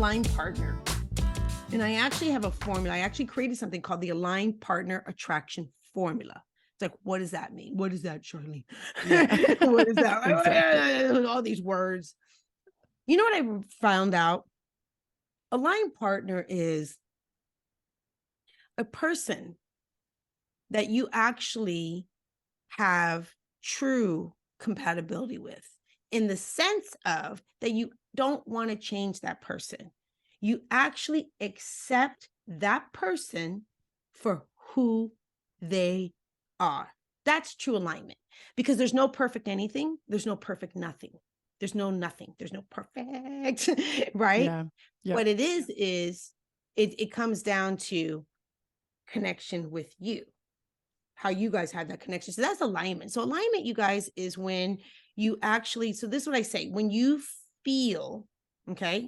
aligned partner. And I actually have a formula. I actually created something called the aligned partner attraction formula. It's like, what does that mean? What is that, Charlene? Yeah. What is that? Exactly. All these words. You know what I found out? Aligned partner is a person that you actually have true compatibility with, in the sense of that you don't want to change that person. You actually accept that person for who they are. That's true alignment, because there's no perfect anything. There's no perfect nothing. There's no nothing. There's no perfect, right? Yeah. Yep. What it is it comes down to connection with you, how you guys have that connection. So that's alignment. So alignment, you guys, is when you actually, so this is what I say, when you feel, okay,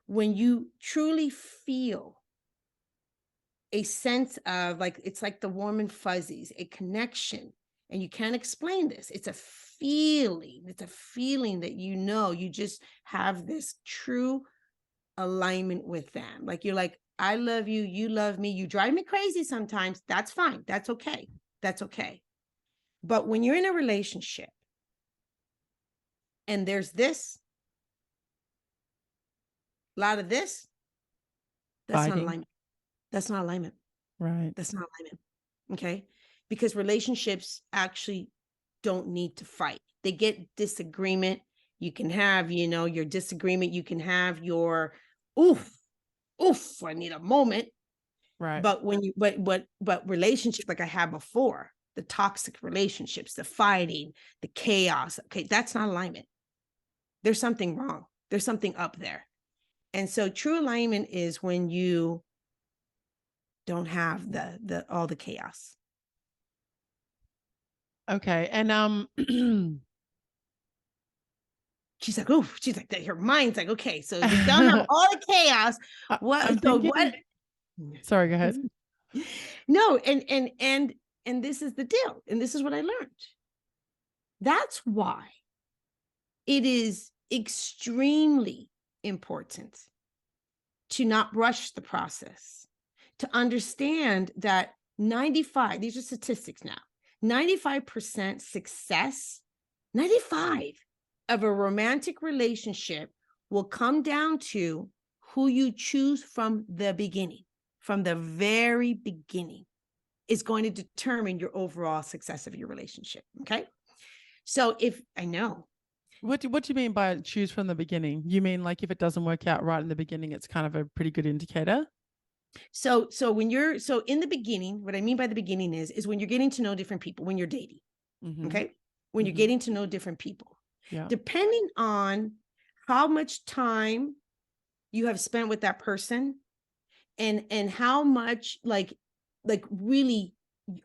when you truly feel a sense of, like, it's like the warm and fuzzies, a connection, and you can't explain this. It's a feeling. It's a feeling that, you just have this true alignment with them. Like, you're like, I love you. You love me. You drive me crazy sometimes. That's fine. That's okay. That's okay. But when you're in a relationship and there's this, a lot of this, that's not Fighting. alignment. That's not alignment. Right. That's not alignment. Okay. Because relationships actually don't need to fight. They get disagreement. You can have, your disagreement. You can have your, oof, I need a moment. Right. But when you, but relationships like I had before, the toxic relationships, the fighting, the chaos, okay, that's not alignment. There's something wrong. There's something up there. And so true alignment is when you don't have the all the chaos. Okay. And She's like, oh, she's like that. Her mind's like, okay, so we don't have all the chaos. What? I'm So thinking, what? sorry, go ahead. No, and this is the deal, and this is what I learned. That's why it is extremely important to not rush the process, to understand that 95, these are statistics now, 95% success, 95 of a romantic relationship will come down to who you choose from the beginning, from the very beginning, is going to determine your overall success of your relationship. Okay. So if I know. What do you mean by choose from the beginning? You mean like if it doesn't work out right in the beginning, it's kind of a pretty good indicator? So when you're, so in the beginning, what I mean by the beginning is when you're getting to know different people, when you're dating, okay? When you're getting to know different people, depending on how much time you have spent with that person and how much like really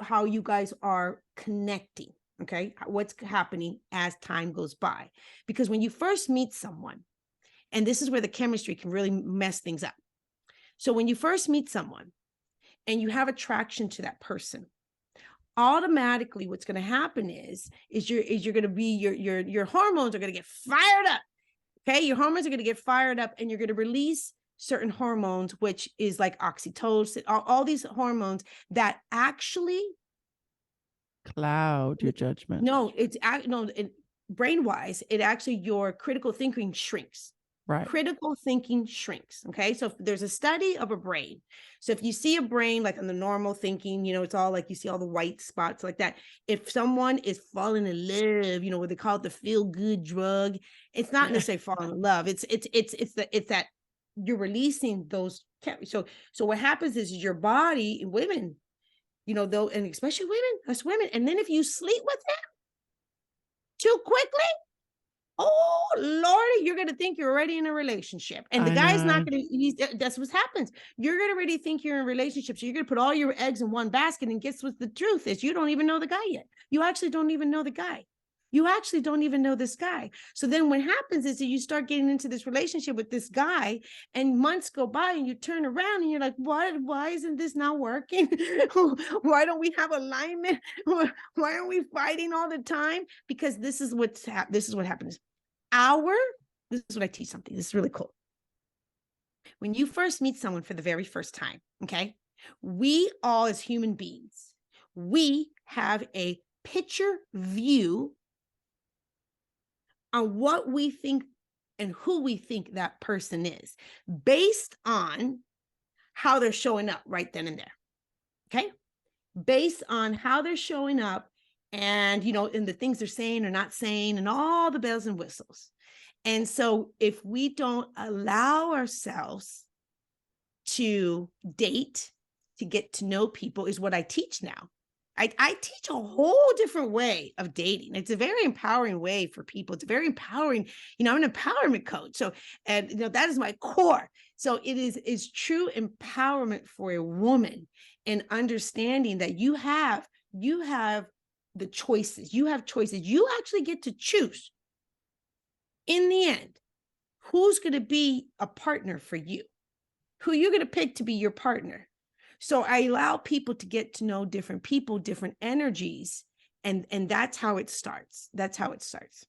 how you guys are connecting, okay? What's happening as time goes by. Because when you first meet someone, and this is where the chemistry can really mess things up. So when you first meet someone and you have attraction to that person, automatically what's going to happen is you're going to be your hormones are going to get fired up. Okay, your hormones are going to get fired up, and you're going to release certain hormones, which is like oxytocin, all these hormones that actually cloud your judgment. No, brain wise, it actually, your critical thinking shrinks. Right. Critical thinking shrinks. Okay. So if there's a study of a brain. So if you see a brain like on the normal thinking, it's all like you see all the white spots like that. If someone is falling in love, what they call it, the feel good drug, it's not necessarily falling in love. It's that you're releasing those. So what happens is your body, women, though, and especially us women. And then if you sleep with them too quickly, oh Lordy, you're going to think you're already in a relationship. And the guy's not going to, that's what happens. You're going to already think you're in a relationship. So you're going to put all your eggs in one basket, and guess what the truth is? You don't even know the guy yet. You actually don't even know the guy. You actually don't even know this guy. So then what happens is that you start getting into this relationship with this guy, and months go by and you turn around and you're like, why isn't this not working? Why don't we have alignment? Why aren't we fighting all the time? Because this is what happens. This is what I teach something. This is really cool. When you first meet someone for the very first time, okay, we all as human beings, we have a picture view on what we think and who we think that person is based on how they're showing up right then and there. Okay. Based on how they're showing up and, in the things they're saying or not saying and all the bells and whistles. And so if we don't allow ourselves to date, to get to know people, is what I teach now. I teach a whole different way of dating. It's a very empowering way for people. It's very empowering. I'm an empowerment coach. So, and that is my core. So it is true empowerment for a woman and understanding that you have the choices. You have choices. You actually get to choose in the end who's going to be a partner for you, who you're going to pick to be your partner. So I allow people to get to know different people, different energies, and that's how it starts. That's how it starts.